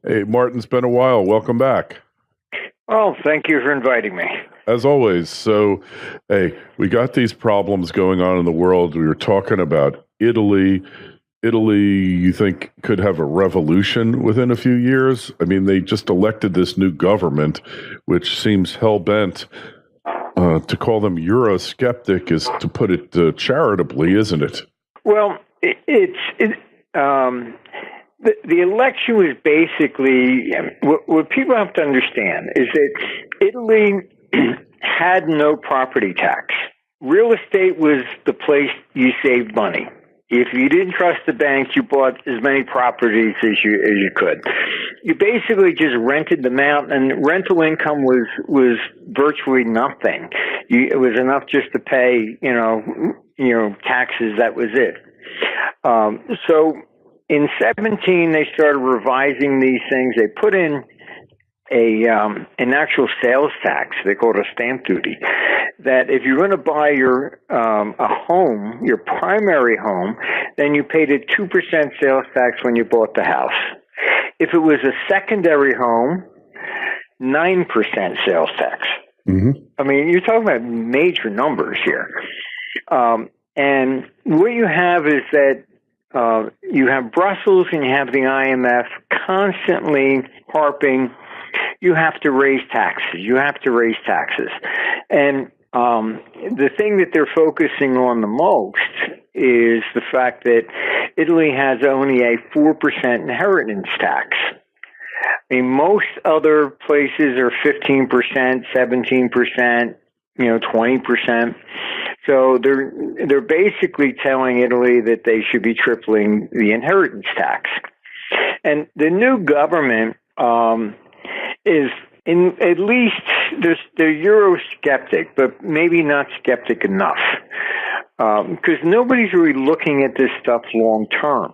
Hey, Martin, it's been a while. Welcome back. Well, thank you for inviting me. As always. So, hey, we got these problems going on in the world. We were talking about Italy. Italy, you think, could have a revolution within a few years? I mean, they just elected this new government, which seems hell-bent. To call them Eurosceptic is to put it charitably, isn't it? Well, the election was basically what people have to understand is that Italy had no property tax. Real estate was the place you saved money. If you didn't trust the banks, you bought as many properties as you could. You basically just rented them out, and rental income was virtually nothing. It was enough just to pay, taxes. That was it. So in 17, they started revising these things. They put in an actual sales tax. They call it a stamp duty. That if you're going to buy a home, your primary home, then you paid a 2% sales tax when you bought the house. If it was a secondary home, 9% sales tax. Mm-hmm. I mean, you're talking about major numbers here. And what you have is that you have Brussels and you have the IMF constantly harping, you have to raise taxes. You have to raise taxes. And the thing that they're focusing on the most is the fact that Italy has only a 4% inheritance tax. I mean, most other places are 15%, 17%, 20%. So they're basically telling Italy that they should be tripling the inheritance tax. And the new government is at least they're Eurosceptic, but maybe not skeptic enough, because nobody's really looking at this stuff long term.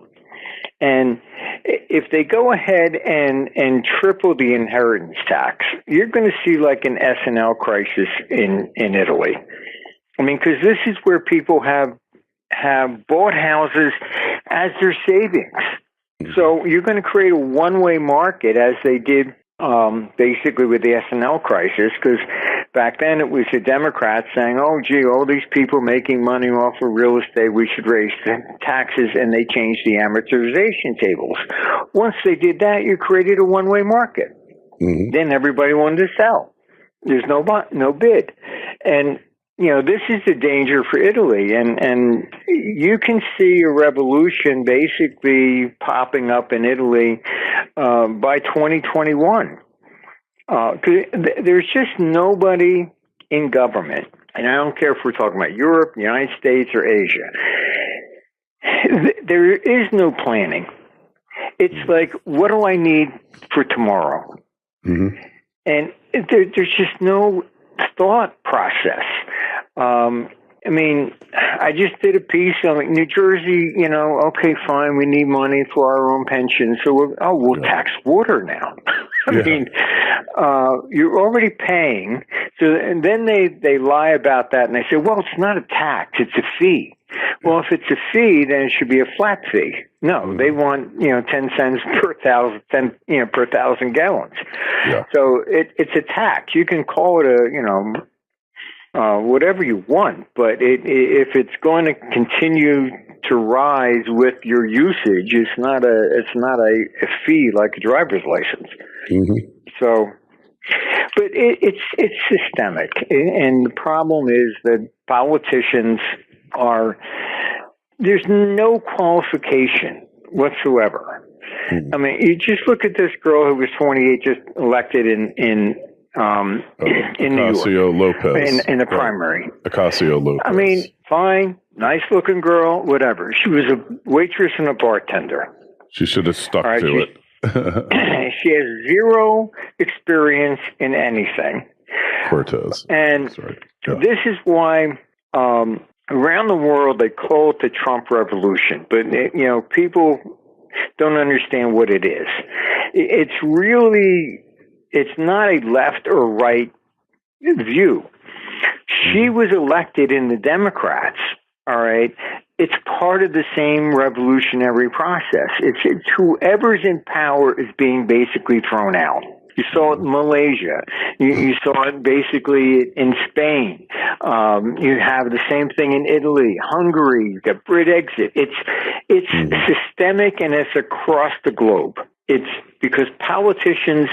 And if they go ahead and triple the inheritance tax, you're going to see like an S&L crisis in Italy. I mean, because this is where people have bought houses as their savings. So you're going to create a one-way market, as they did basically with the S&L crisis, because back then it was the Democrats saying, oh, gee, all these people making money off of real estate, we should raise taxes, and they changed the amortization tables. Once they did that, you created a one-way market. Mm-hmm. Then everybody wanted to sell. There's no bid. And this is the danger for Italy, and you can see a revolution basically popping up in Italy by 2021. There's just nobody in government, and I don't care if we're talking about Europe, the United States, or Asia. There is no planning. It's like, what do I need for tomorrow? Mm-hmm. And there's just no thought process. I mean, I just did a piece on New Jersey, okay, fine, we need money for our own pension, so we'll tax water now. I mean, you're already paying, and then they lie about that, and they say, well, it's not a tax, it's a fee. Well, if it's a fee, then it should be a flat fee. No, they want 10 cents per thousand gallons. Yeah. So it's a tax. You can call it whatever you want, but if it's going to continue to rise with your usage, it's not a fee like a driver's license. Mm-hmm. So, but it's systemic, and the problem is that politicians there's no qualification whatsoever. Mm-hmm. I mean, you just look at this girl who was 28, just elected in New York. Ocasio-Lopez. In the primary. Ocasio-Lopez. I mean, fine, nice-looking girl, whatever. She was a waitress and a bartender. She should have stuck to it. She has zero experience in anything. Cortez. And this is why around the world they call it the Trump revolution. But, people don't understand what it is. It's not a left or right view. She was elected in the Democrats, all right, it's part of the same revolutionary process. It's whoever's in power is being basically thrown out. You saw it in Malaysia. You saw it basically in Spain. You have the same thing in Italy, Hungary. You got Brit exit. It's systemic, and it's across the globe. It's because politicians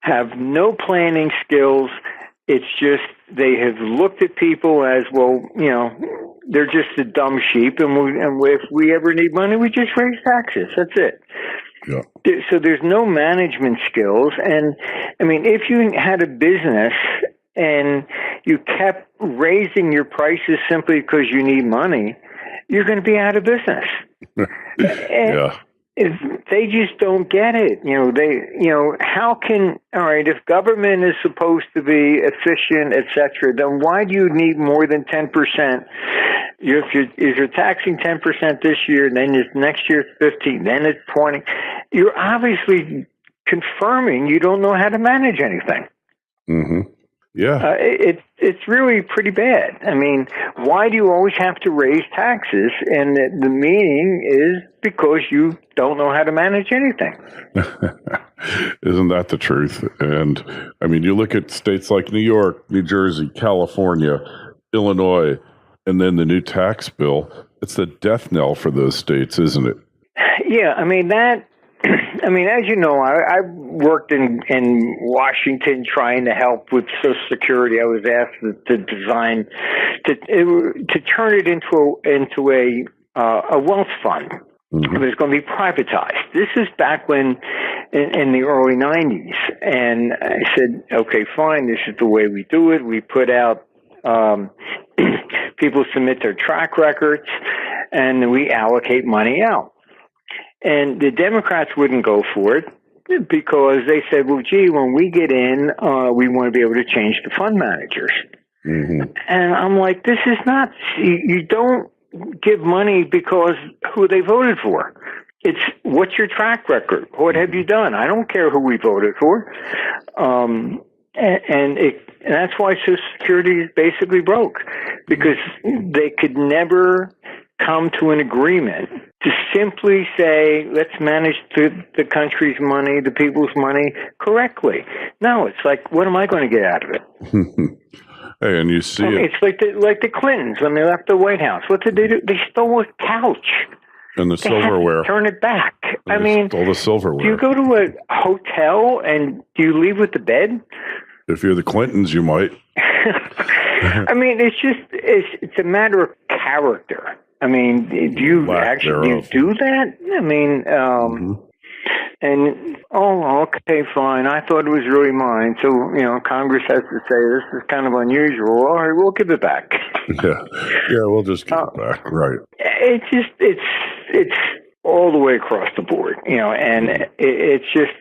have no planning skills. It's just they have looked at people as, well, you know, they're just a dumb sheep, and if we ever need money, we just raise taxes. That's it. Yeah. So there's no management skills. And, I mean, if you had a business and you kept raising your prices simply because you need money, you're going to be out of business. Yeah. They just don't get it. How can, all right, if government is supposed to be efficient, et cetera, then why do you need more than 10%? If you're taxing 10% this year, then next year it's 15, then it's 20. You're obviously confirming you don't know how to manage anything. Mm-hmm. Yeah. It's really pretty bad. I mean, why do you always have to raise taxes? And the meaning is because you don't know how to manage anything. Isn't that the truth? And I mean, you look at states like New York, New Jersey, California, Illinois, and then the new tax bill. It's the death knell for those states, isn't it? Yeah, I mean, as you know, I worked in Washington trying to help with Social Security. I was asked to design to turn it into a wealth fund. Mm-hmm. It was going to be privatized. This is back when in the early 90s, and I said, okay, fine. This is the way we do it. We put out people submit their track records, and we allocate money out. And the Democrats wouldn't go for it because they said, well, gee, when we get in, we want to be able to change the fund managers. Mm-hmm. And I'm like, this is not, you don't give money because who they voted for. It's what's your track record? What have you done? I don't care who we voted for. And that's why Social Security is basically broke, because they could never come to an agreement to simply say, let's manage the country's money, the people's money correctly. No, it's like, what am I going to get out of it? Hey, and you see it's like the Clintons when they left the White House. What did they do? They stole a couch. And the silverware. Turn it back. Stole the silverware. Do you go to a hotel and do you leave with the bed? If you're the Clintons, you might. I mean, it's a matter of character. I mean, do you actually do that? I mean, and, okay, fine. I thought it was really mine. So, Congress has to say this is kind of unusual. All right, we'll give it back. Yeah, we'll just give it back. Right. It's all the way across the board, and it's just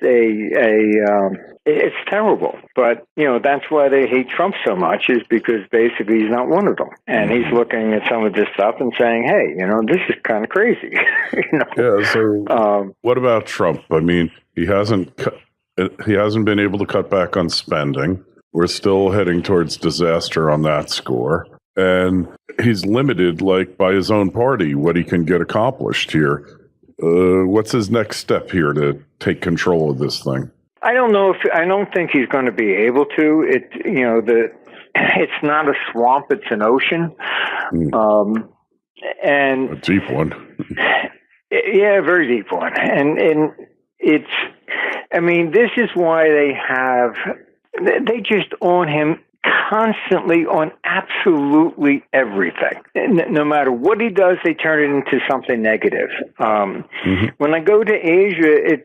it's terrible. But, that's why they hate Trump so much, is because basically he's not one of them. And he's looking at some of this stuff and saying, hey, this is kind of crazy. Yeah, so what about Trump? I mean, he hasn't been able to cut back on spending. We're still heading towards disaster on that score. And he's limited, by his own party, what he can get accomplished here. What's his next step here to take control of this thing? I don't think he's going to be able to. It's not a swamp; it's an ocean, and a deep one. Yeah, a very deep one. And it's. I mean, this is why they just own him constantly on absolutely everything. No matter what he does, they turn it into something negative. When I go to Asia,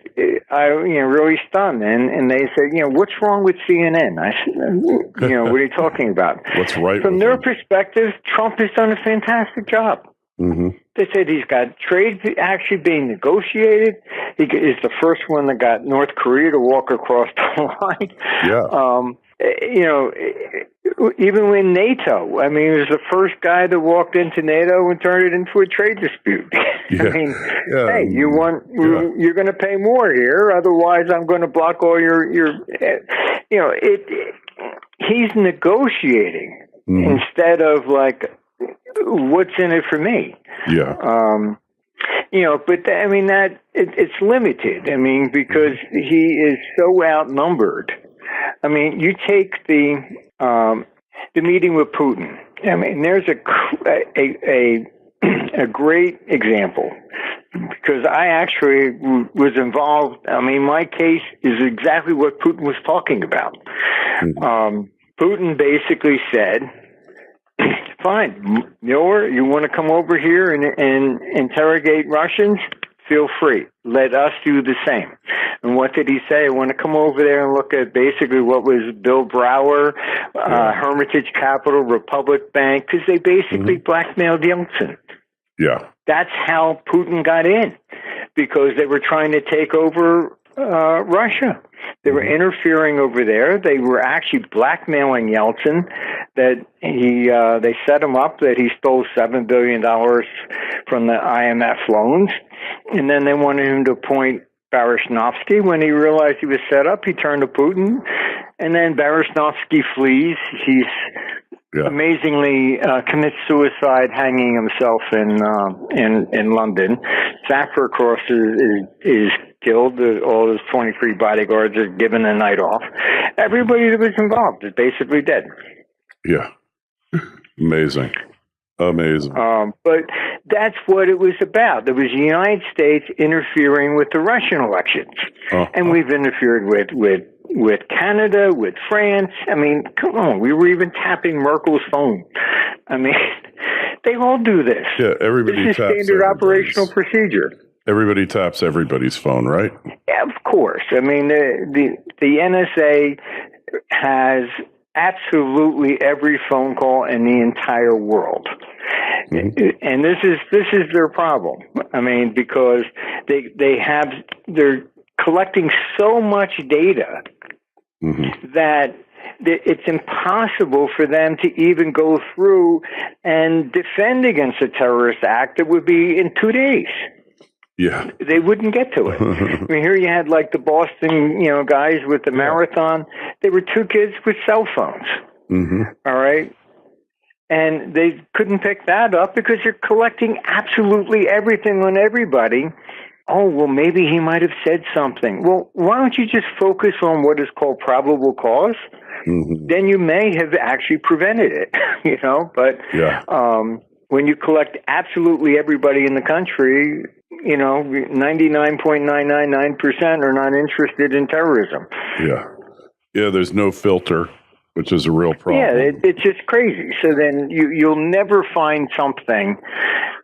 I really stunned, and they said, what's wrong with CNN? I said, what are you talking about? What's right? From their perspective, Trump has done a fantastic job. They said he's got trade actually being negotiated. He is the first one that got North Korea to walk across the line. Yeah. Even with NATO, I mean, he was the first guy that walked into NATO and turned it into a trade dispute. Yeah. I mean, hey, you're going to pay more here, otherwise I'm going to block all your he's negotiating instead of what's in it for me? Yeah. But I mean it's limited. I mean, because he is so outnumbered. I mean, you take the meeting with Putin. I mean, there's a great example, because I actually was involved. I mean, my case is exactly what Putin was talking about. Putin basically said, fine, you want to come over here and interrogate Russians? Feel free. Let us do the same. And what did he say? I want to come over there and look at basically what was Bill Brower, Hermitage Capital, Republic Bank, because they basically blackmailed Yeltsin. Yeah. That's how Putin got in, because they were trying to take over Russia. They were interfering over there. They were actually blackmailing Yeltsin. That they set him up that he stole $7 billion from the IMF loans, and then they wanted him to appoint Baryshnovsky. When he realized he was set up, he turned to Putin, and then Baryshnovsky flees. He's amazingly commits suicide, hanging himself in London. Saffron is killed. All his 23 bodyguards are given a night off. Everybody that was involved is basically dead. Yeah. Amazing. But that's what it was about. There was the United States interfering with the Russian elections. And we've interfered with Canada, with France. I mean, come on. We were even tapping Merkel's phone. I mean, they all do this. Yeah, everybody this is taps standard operational procedure. Everybody taps everybody's phone, right? Yeah, of course. I mean, the NSA has absolutely every phone call in the entire world. And this is their problem. I mean, because they're collecting so much data that it's impossible for them to even go through and defend against a terrorist act that would be in 2 days. Yeah. They wouldn't get to it. I mean, here you had like the Boston, guys with the marathon. They were 2 kids with cell phones. All right. And they couldn't pick that up because they're collecting absolutely everything on everybody. Oh, well, maybe he might have said something. Well, why don't you just focus on what is called probable cause? Then you may have actually prevented it, But when you collect absolutely everybody in the country, 99.999% are not interested in terrorism. Yeah. Yeah, there's no filter, which is a real problem. Yeah, it's just crazy. So then you'll never find something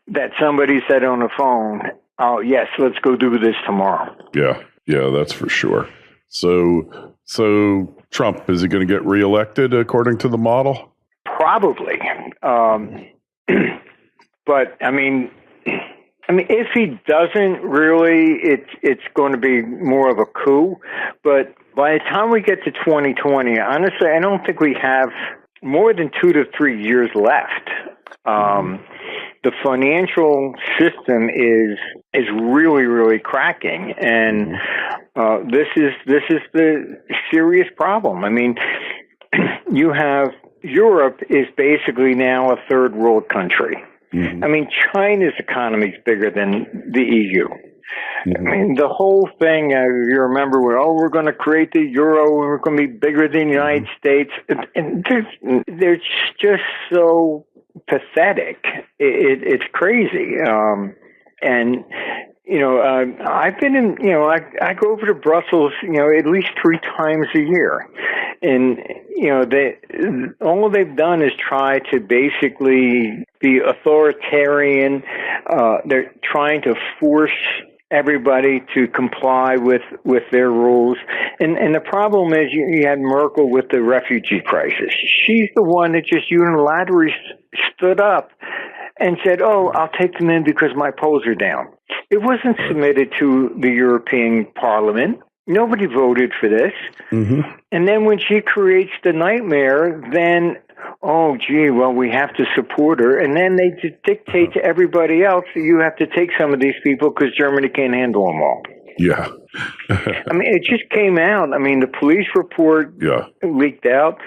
that somebody said on the phone, oh, yes, let's go do this tomorrow. Yeah, that's for sure. So Trump, is he going to get reelected according to the model? Probably. But, I mean, if he doesn't really, it's going to be more of a coup. But by the time we get to 2020, honestly, I don't think we have more than 2 to 3 years left. The financial system is really, really cracking, and this is the serious problem. I mean, you have Europe is basically now a third world country. I mean, China's economy is bigger than the EU. I mean, the whole thing, you remember, we're going to create the euro, we're going to be bigger than the United States. And they're just so pathetic. It's crazy. I've been in, I go over to Brussels, at least 3 times a year. And, all they've done is try to basically be authoritarian. They're trying to force everybody to comply with their rules. And the problem is you had Merkel with the refugee crisis. She's the one that just unilaterally stood up and said, oh, I'll take them in because my polls are down. It wasn't submitted to the European Parliament. Nobody voted for this. And then when she creates the nightmare, then, oh, gee, well, we have to support her. And then they dictate to everybody else that you have to take some of these people because Germany can't handle them all. Yeah. I mean, it just came out. I mean, the police report leaked out.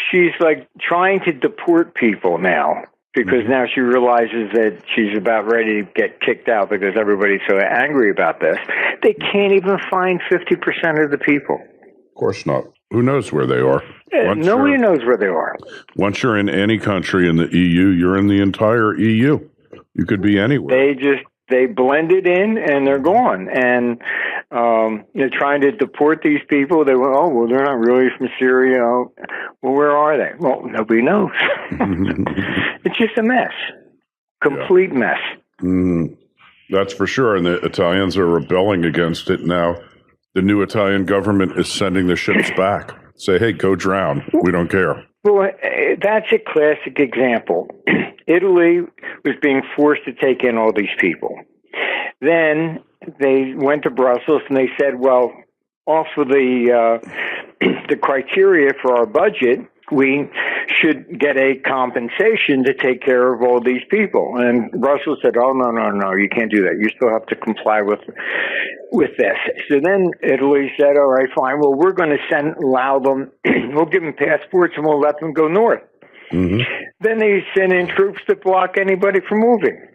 She's like trying to deport people now. because now she realizes that she's about ready to get kicked out because everybody's so angry about this. They can't even find 50% of the people. Of course not. Who knows where they are? Nobody knows where they are. Once you're in any country in the EU, you're in the entire EU. You could be anywhere. They blended in and they're gone. And they're trying to deport these people. They went, oh, well, they're not really from Syria. Well, where are they? Well, nobody knows. It's just a mess. Complete mess. That's for sure. And the Italians are rebelling against it now. The new Italian government is sending the ships back. Say, hey, go drown. We don't care. Well, that's a classic example. Italy was being forced to take in all these people. Then they went to Brussels and they said, well, off of the criteria for our budget, we should get a compensation to take care of all these people. And Brussels said, oh, no, you can't do that. You still have to comply with this. So then Italy said, all right, fine. Well, we're going to allow them, we'll give them passports and we'll let them go north. Then they send in troops to block anybody from moving.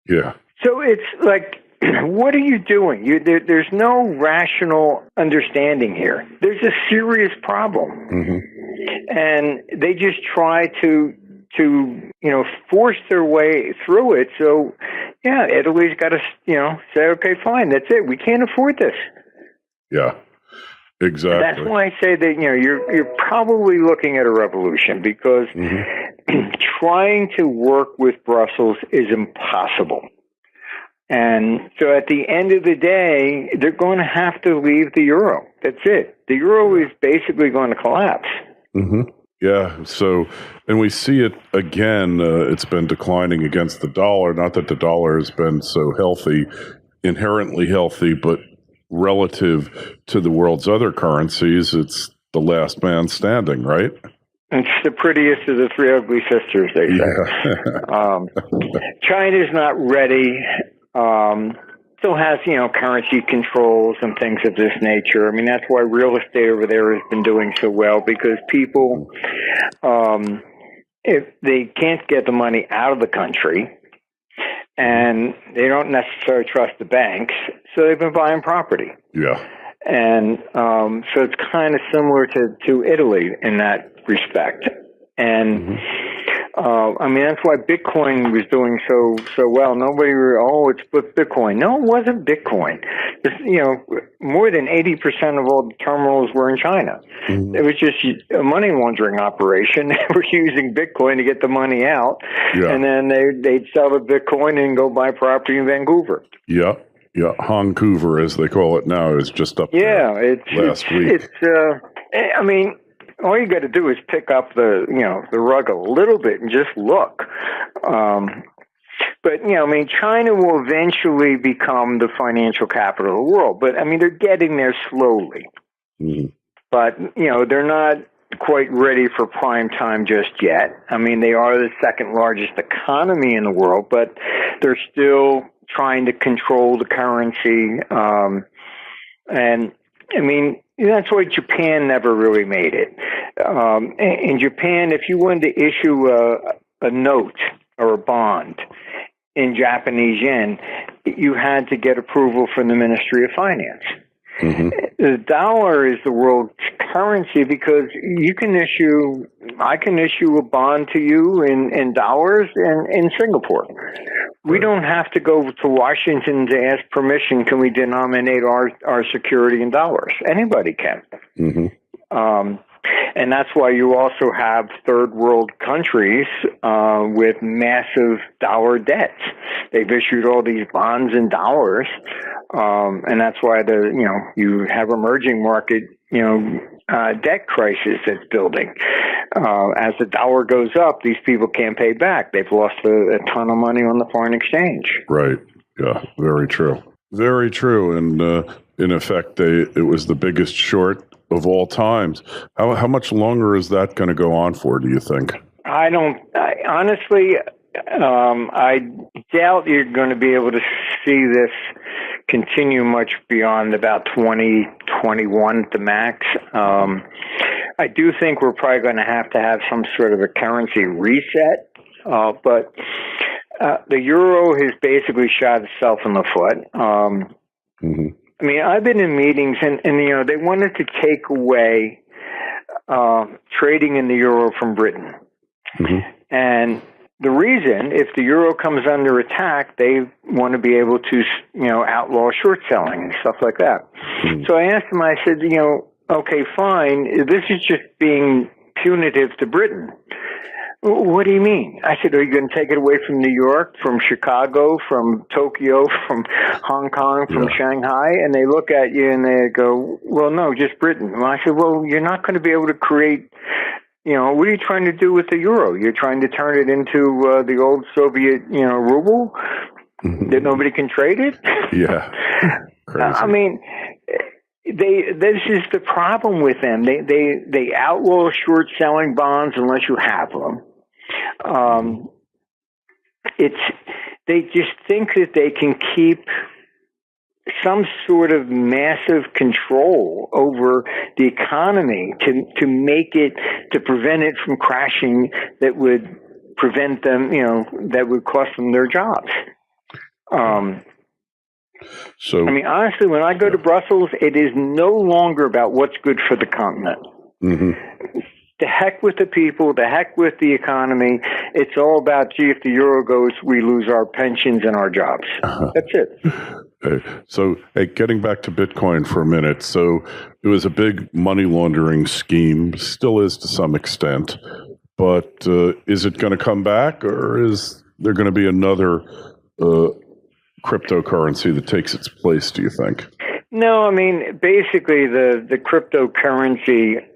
Yeah. So it's like, what are you doing? There's no rational understanding here. There's a serious problem. And they just try to force their way through it. So, yeah, Italy's got to, say, okay, fine, that's it. We can't afford this. Yeah, exactly. And that's why I say that, you're probably looking at a revolution because trying to work with Brussels is impossible. And so at the end of the day, they're going to have to leave the euro. That's it. The euro is basically going to collapse. Yeah. So, and we see it again. It's been declining against the dollar. Not that the dollar has been so healthy, inherently healthy, but relative to the world's other currencies, it's the last man standing, right? It's the prettiest of the three ugly sisters, they say. China's not ready. Still has, currency controls and things of this nature. I mean, that's why real estate over there has been doing so well, because people, if they can't get the money out of the country and they don't necessarily trust the banks, so they've been buying property. Yeah. And so it's kind of similar to Italy in that respect. And I mean, that's why Bitcoin was doing so well. Nobody, it's Bitcoin. No, it wasn't Bitcoin. More than 80% of all the terminals were in China. It was just a money laundering operation. They were using Bitcoin to get the money out, and then they'd sell the Bitcoin and go buy property in Vancouver. Yeah. Yeah, Vancouver, as they call it now, is just up there last week. I mean, all you got to do is pick up the rug a little bit and just look. But, I mean, China will eventually become the financial capital of the world. But, I mean, they're getting there slowly. But, they're not quite ready for prime time just yet. I mean, they are the second largest economy in the world, but they're still trying to control the currency. And, I mean, that's why Japan never really made it. In Japan, if you wanted to issue a note or a bond in Japanese yen, you had to get approval from the Ministry of Finance. The dollar is the world's currency because I can issue a bond to you in dollars in Singapore. We don't have to go to Washington to ask permission. Can we denominate our security in dollars? Anybody can. And that's why you also have third world countries with massive dollar debts. They've issued all these bonds in dollars, and that's why you have emerging market debt crisis that's building. As the dollar goes up, these people can't pay back. They've lost a ton of money on the foreign exchange. Right. Yeah. Very true. Very true. And in effect, it was the biggest short of all times. How much longer is that going to go on for, do you think? Honestly, I doubt you're going to be able to see this continue much beyond about 2021 at the max. I do think we're probably going to have some sort of a currency reset But the euro has basically shot itself in the foot. I mean, I've been in meetings, and they wanted to take away trading in the euro from Britain. And the reason, if the euro comes under attack, they want to be able to, outlaw short selling and stuff like that. So I asked them, I said, okay, fine. This is just being punitive to Britain. What do you mean? I said, are you going to take it away from New York, from Chicago, from Tokyo, from Hong Kong, from Shanghai? And they look at you and they go, well, no, just Britain. And I said, well, you're not going to be able to create, what are you trying to do with the euro? You're trying to turn it into the old Soviet, ruble that nobody can trade it? Yeah. Crazy. I mean, this is the problem with them. They outlaw short selling bonds unless you have them. They just think that they can keep some sort of massive control over the economy to make it, to prevent it from crashing, that would prevent them, that would cost them their jobs. So, I mean, honestly, when I go to Brussels, it is no longer about what's good for the continent. The heck with the people, the heck with the economy. It's all about, gee, if the euro goes, we lose our pensions and our jobs. That's it. So, getting back to Bitcoin for a minute. So, it was a big money laundering scheme, still is to some extent. But is it going to come back, or is there going to be another cryptocurrency that takes its place, do you think? No, I mean, basically the cryptocurrency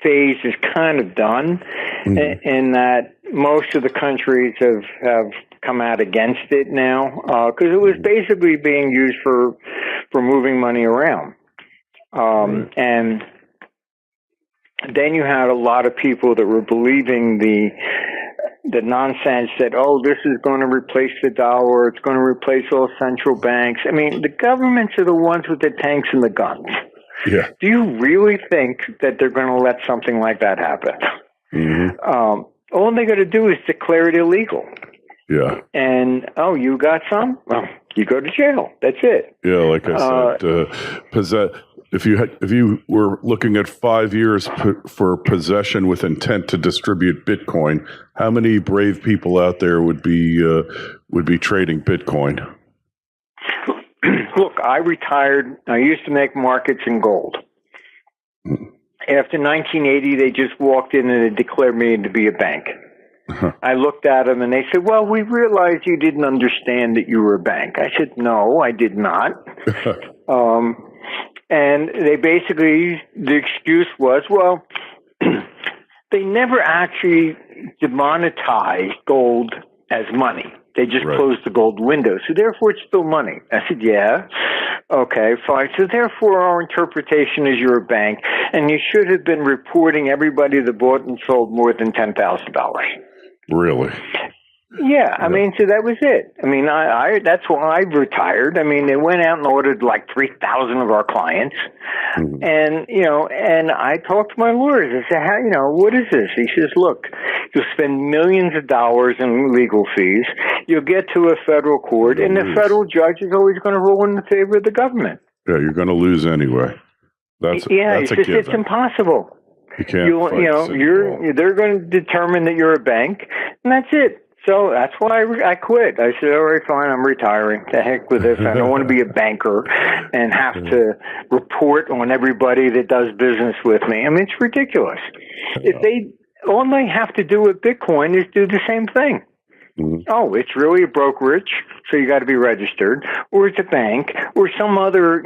phase is kind of done, in that most of the countries have come out against it now, because it was basically being used for moving money around. And then you had a lot of people that were believing the nonsense that, this is going to replace the dollar, it's going to replace all central banks. I mean, the governments are the ones with the tanks and the guns. Yeah. Do you really think that they're going to let something like that happen? All they got to do is declare it illegal. Yeah. And, you got some? Well, you go to jail. That's it. Yeah, like I said, if you were looking at 5 years for possession with intent to distribute Bitcoin, how many brave people out there would be trading Bitcoin? Look, I retired. I used to make markets in gold. After 1980, they just walked in and they declared me to be a bank. I looked at them and they said, well, we realized you didn't understand that you were a bank. I said, no, I did not. And they basically, the excuse was, well, they never actually demonetized gold as money. They just closed the gold window. So therefore, it's still money. I said, yeah. Okay, fine. So therefore, our interpretation is you're a bank, and you should have been reporting everybody that bought and sold more than $10,000. Really? Yeah, I mean, so that was it. I mean, I that's why I retired. I mean, they went out and ordered like 3,000 of our clients, and and I talked to my lawyers. I said, how, what is this? He says, look, you'll spend millions of dollars in legal fees. You'll get to a federal court, and the federal judge is always going to rule in the favor of the government. Yeah, you're going to lose anyway. That's a given. It's impossible. You can't. They're going to determine that you're a bank, and that's it. So that's why I quit. I said, all right, fine, I'm retiring. The heck with this. I don't want to be a banker and have to report on everybody that does business with me. I mean, it's ridiculous. All they have to do with Bitcoin is do the same thing. Oh, it's really a brokerage, so you got to be registered, or it's a bank, or some other,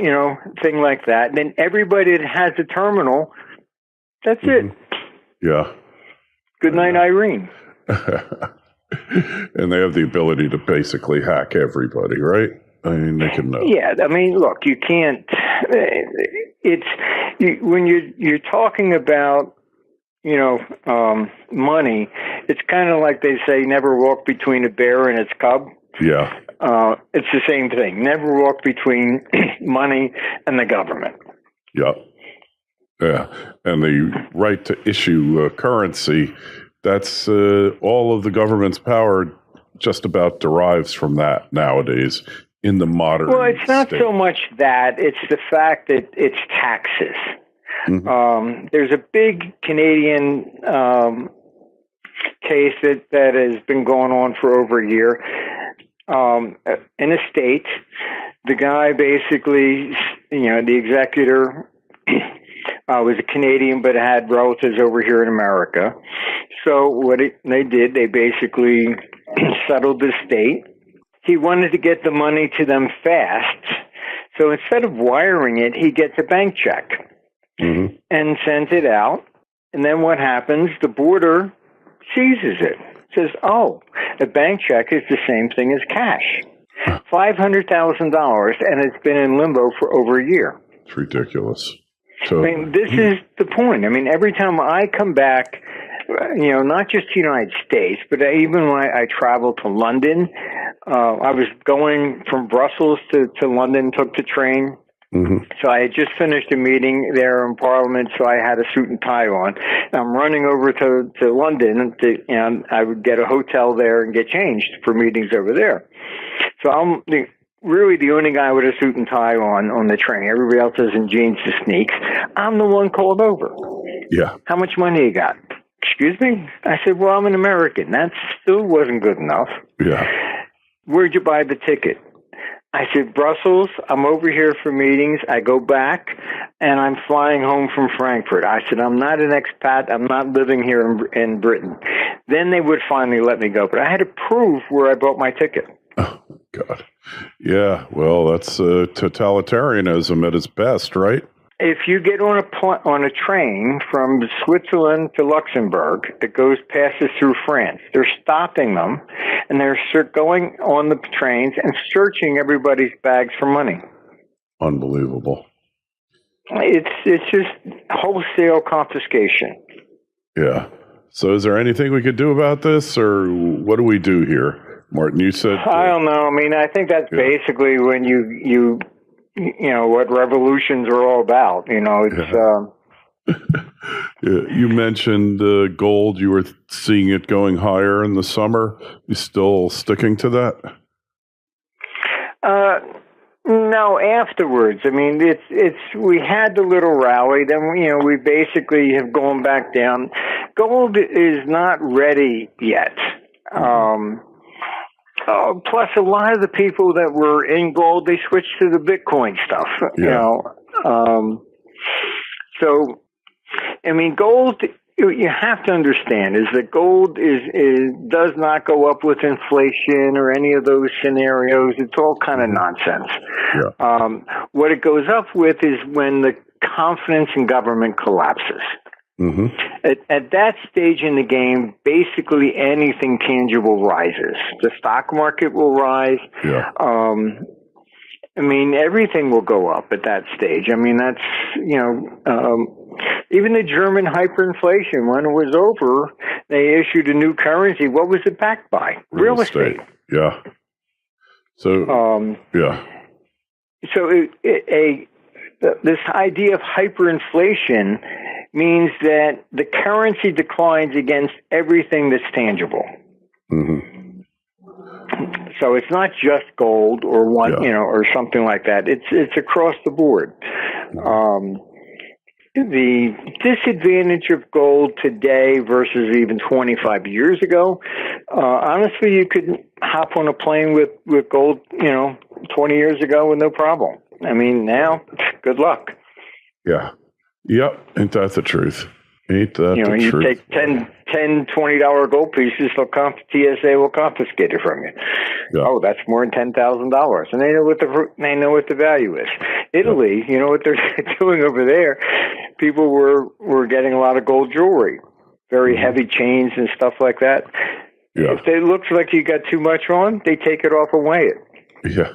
thing like that. And then everybody that has a terminal, that's it. Yeah. Good night, Irene. And they have the ability to basically hack everybody, right? I mean, they can know. Yeah, I mean, look, you can't. When you're talking about, money, it's kind of like they say, never walk between a bear and its cub. Yeah. It's the same thing. Never walk between money and the government. Yeah. Yeah. And the right to issue currency That's all of the government's power just about derives from that nowadays in the modern Well, it's not state. so much that. It's the fact that it's taxes. Mm-hmm. There's a big Canadian case that has been going on for over a year. In a state, the guy basically, the executor was a Canadian but had relatives over here in America. So what they did, they basically settled the state. He wanted to get the money to them fast. So instead of wiring it, he gets a bank check and sends it out. And then what happens? The border seizes it. Says, oh, a bank check is the same thing as cash. $500,000, and it's been in limbo for over a year. It's ridiculous. So, I mean, this is the point. I mean, every time I come back, not just the United States, but even when I travel to London, I was going from Brussels to London, took the train. So I had just finished a meeting there in Parliament, so I had a suit and tie on. I'm running over to London, and I would get a hotel there and get changed for meetings over there. So I'm really the only guy with a suit and tie on the train. Everybody else is in jeans and sneaks. I'm the one called over. Yeah. How much money you got? Excuse me? I said, well, I'm an American. That still wasn't good enough. Yeah. Where'd you buy the ticket? I said, Brussels. I'm over here for meetings. I go back, and I'm flying home from Frankfurt. I said, I'm not an expat. I'm not living here in Britain. Then they would finally let me go. But I had to prove where I bought my ticket. Oh, God. Yeah, well, that's totalitarianism at its best, right? If you get on a train from Switzerland to Luxembourg, it passes through France. They're stopping them, and they're going on the trains and searching everybody's bags for money. Unbelievable. It's just wholesale confiscation. Yeah. So is there anything we could do about this, or what do we do here? Martin, you said... I don't know. I mean, I think that's basically when you what revolutions are all about. It's You mentioned gold. You were seeing it going higher in the summer. You still sticking to that? No, afterwards. I mean, we had the little rally. Then we basically have gone back down. Gold is not ready yet. Plus, a lot of the people that were in gold, they switched to the Bitcoin stuff. So, I mean, gold. You have to understand is that gold does not go up with inflation or any of those scenarios. It's all kind of nonsense. Yeah. What it goes up with is when the confidence in government collapses. At that stage in the game, basically anything tangible rises. The stock market will rise. Yeah. I mean, everything will go up at that stage. I mean, that's, even the German hyperinflation, when it was over, they issued a new currency. What was it backed by? Real estate. Yeah. So, yeah. So this idea of hyperinflation means that the currency declines against everything that's tangible. So it's not just gold or or something like that. It's across the board. The disadvantage of gold today versus even 25 years ago, honestly, you could hop on a plane with gold, 20 years ago with no problem. I mean, now, good luck. Yeah. Yep. Ain't that the truth? Ain't that the truth? You take $10, $20 gold pieces, TSA will confiscate it from you. Yeah. Oh, that's more than $10,000. And they know what the value is. Italy, you know what they're doing over there? People were getting a lot of gold jewelry, very heavy chains and stuff like that. Yeah. If it looks like you got too much on, they take it off and weigh it. Yeah.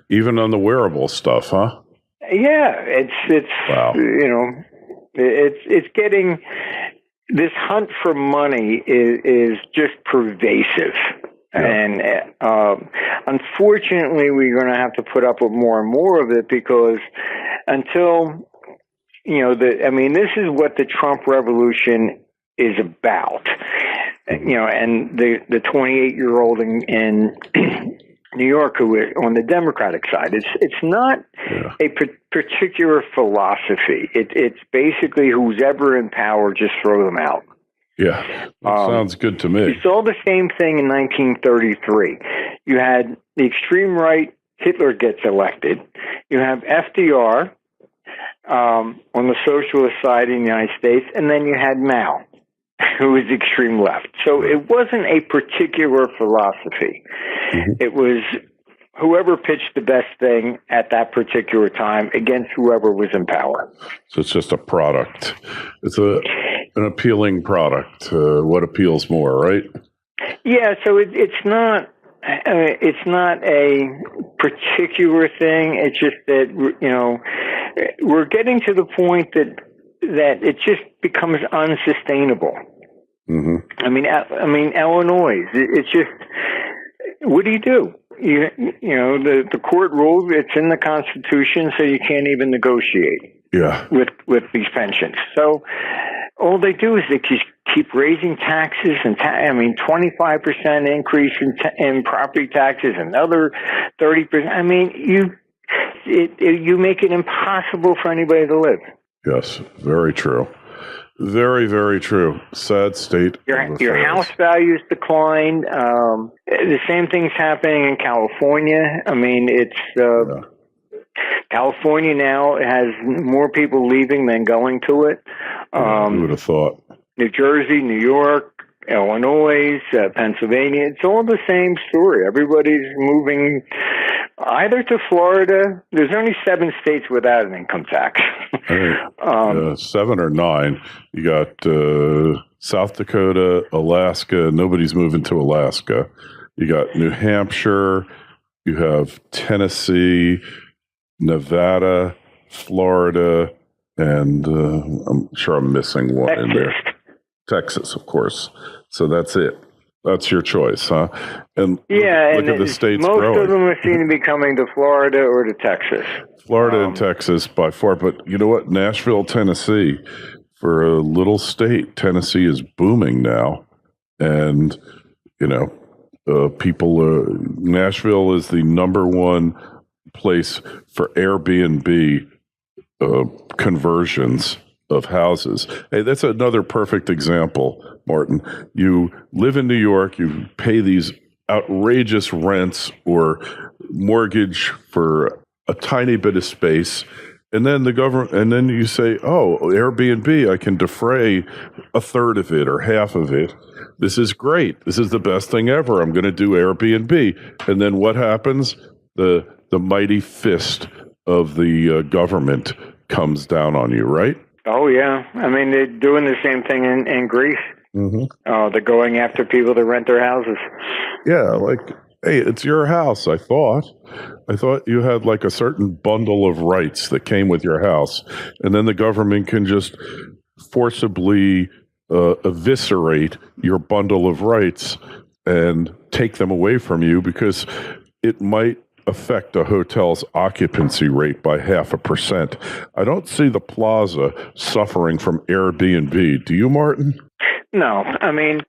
Even on the wearable stuff, huh? Yeah, it's wow. It's getting, this hunt for money is just pervasive. Yeah. And unfortunately, we're going to have to put up with more and more of it because until, this is what the Trump revolution is about. And the 28-year-old in New York who is on the Democratic side, it's not a particular philosophy. It's basically who's ever in power, just throw them out. Yeah, that sounds good to me. You saw the same thing in 1933. You had the extreme right, Hitler gets elected. You have FDR on the socialist side in the United States, and then you had Mao, who was extreme left. So it wasn't a particular philosophy. Mm-hmm. It was whoever pitched the best thing at that particular time against whoever was in power. So it's just a product. It's an appealing product. What appeals more, right? Yeah. So it's not a particular thing. It's just that we're getting to the point that it just becomes unsustainable. Mm-hmm. I mean, Illinois. It's just, what do you do? The court rules. It's in the Constitution, so you can't even negotiate. Yeah. With these pensions. So all they do is they keep raising taxes and 25% increase in property taxes, another 30%. I mean, you make it impossible for anybody to live. Yes, very true. Very, very true. Sad state. Your house values declined. The same thing's happening in California. I mean, it's California now has more people leaving than going to it. Who would have thought? New Jersey, New York, Illinois, Pennsylvania. It's all the same story. Everybody's moving either to Florida. There's only 7 states without an income tax. 7 or 9. You got South Dakota, Alaska. Nobody's moving to Alaska. You got New Hampshire. You have Tennessee, Nevada, Florida, and I'm sure I'm missing one in there. Texas, of course. So that's it. That's your choice, huh? And look at the states most growing. Of them seem to be coming to Florida or to Texas. Florida and Texas by far. But you know what? Nashville, Tennessee, for a little state, Tennessee is booming now. And, Nashville is the number one place for Airbnb conversions of houses. Hey, that's another perfect example, Martin. You live in New York, you pay these outrageous rents or mortgage for a tiny bit of space, and then the government, and then you say, "Oh, Airbnb, I can defray a third of it or half of it. This is great. This is the best thing ever. I'm going to do Airbnb." And then what happens? The mighty fist of the government comes down on you, right? Oh, yeah. I mean, they're doing the same thing in Greece. Mm-hmm. They're going after people to rent their houses. Yeah, like, hey, it's your house, I thought you had like a certain bundle of rights that came with your house, and then the government can just forcibly eviscerate your bundle of rights and take them away from you because it might affect a hotel's occupancy rate by 0.5%. I don't see the plaza suffering from Airbnb. Do you, Martin? No. I mean,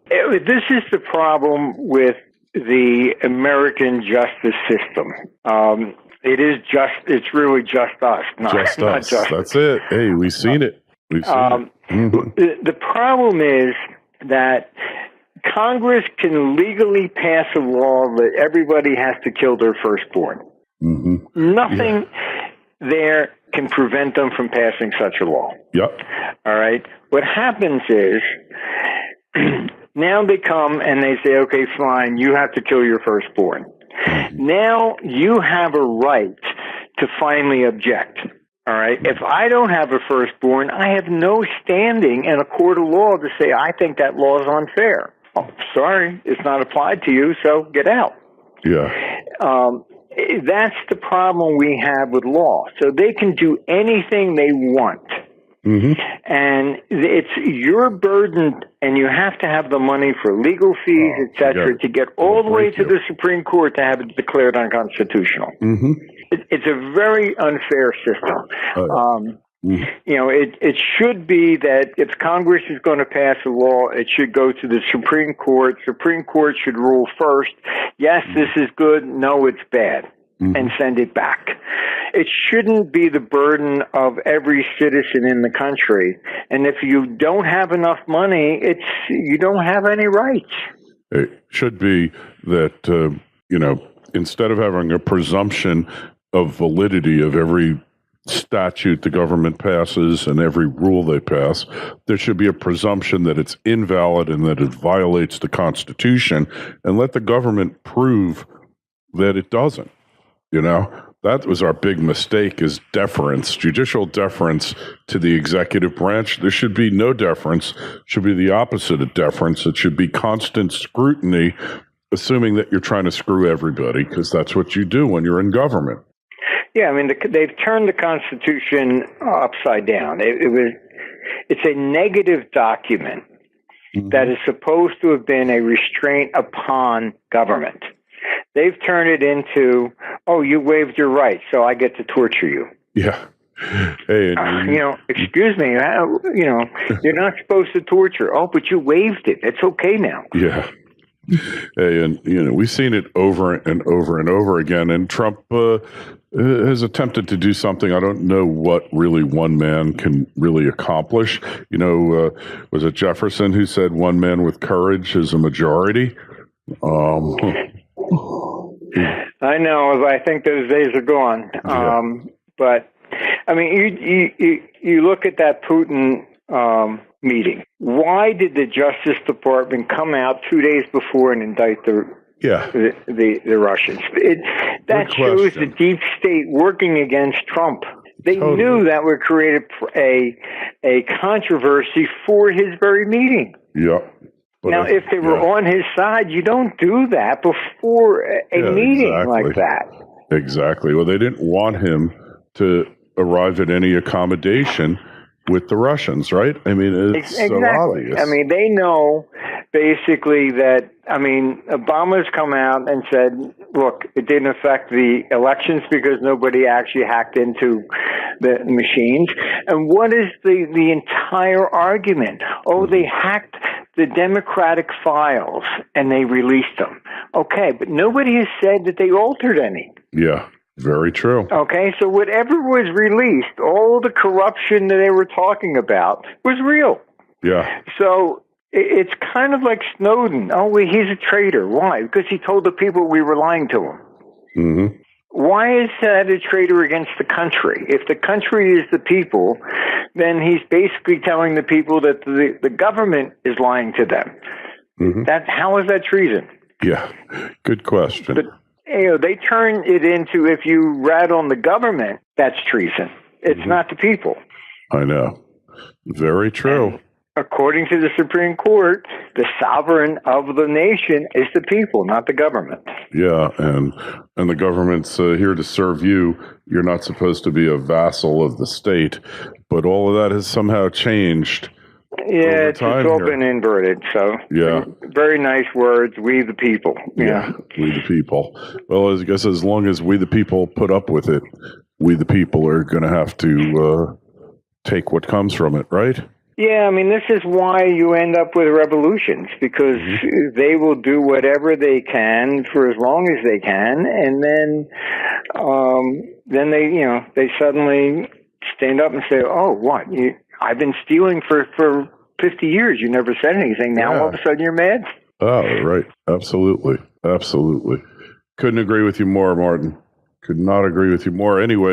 this is the problem with the American justice system. It's really just us. Not us. That's it. Hey, we've seen it. We've seen it. Mm-hmm. The problem is that Congress can legally pass a law that everybody has to kill their firstborn. Mm-hmm. Nothing there can prevent them from passing such a law. Yep. All right. What happens is now they come and they say, okay, fine, you have to kill your firstborn. Mm-hmm. Now you have a right to finally object. All right. If I don't have a firstborn, I have no standing in a court of law to say I think that law is unfair. Oh, sorry, it's not applied to you, so get out. Yeah. That's the problem we have with law. So they can do anything they want. Mm-hmm. And it's your burden, and you have to have the money for legal fees, etc., to get all the way to the Supreme Court to have it declared unconstitutional. Mm-hmm. It's a very unfair system. You know, it should be that if Congress is going to pass a law, it should go to the Supreme Court. Supreme Court should rule first. Yes, this is good. No, it's bad. And send it back. It shouldn't be the burden of every citizen in the country. And if you don't have enough money, you don't have any rights. It should be that, instead of having a presumption of validity of every statute the government passes and every rule they pass, there should be a presumption that it's invalid and that it violates the Constitution, and let the government prove that it doesn't. That was our big mistake, is deference, judicial deference to the executive branch. There should be no deference. It should be the opposite of deference. It should be constant scrutiny, assuming that you're trying to screw everybody, because that's what you do when you're in government. Yeah, I mean, they've turned the Constitution upside down. It's a negative document that is supposed to have been a restraint upon government. They've turned it into, oh, you waived your rights, so I get to torture you. Yeah. Hey, excuse me, you're not supposed to torture. Oh, but you waived it. It's okay now. Yeah. Hey, and we've seen it over and over and over again. And Trump has attempted to do something. I don't know what really one man can really accomplish. Was it Jefferson who said one man with courage is a majority? I know. I think those days are gone. Yeah. But I mean, you look at that Putin meeting. Why did the Justice Department come out 2 days before and indict the Russians? That shows the deep state working against Trump. They knew that would create a controversy for his very meeting. Yeah. Now, if they were on his side, you don't do that before a meeting like that. Exactly. Well, they didn't want him to arrive at any accommodation with the Russians, right? I mean, it's so obvious. I mean, they know basically that, Obama's come out and said, look, it didn't affect the elections because nobody actually hacked into the machines. And what is the entire argument? Oh, they hacked the Democratic files and they released them. Okay, but nobody has said that they altered any. Yeah. Very true. Okay, so whatever was released, all the corruption that they were talking about was real. Yeah. So it's kind of like Snowden. Oh, he's a traitor. Why? Because he told the people we were lying to him. Mm-hmm. Why is that a traitor against the country? If the country is the people, then he's basically telling the people that the government is lying to them. Mm-hmm. How is that treason? Yeah, good question. But, they turn it into, if you rat on the government, that's treason. It's not the people. I know. Very true. And according to the Supreme Court, the sovereign of the nation is the people, not the government. Yeah, and the government's here to serve you. You're not supposed to be a vassal of the state. But all of that has somehow changed. Yeah, it's all been inverted. So, yeah, very nice words. We the people. Yeah, we the people. Well, I guess as long as we the people put up with it, we the people are going to have to take what comes from it, right? Yeah, this is why you end up with revolutions, because they will do whatever they can for as long as they can, and then they suddenly stand up and say, "Oh, what? I've been stealing for 50 years. You never said anything. Now all of a sudden you're mad?" Oh, right. Absolutely. Absolutely. Couldn't agree with you more, Martin. Could not agree with you more. Anyway.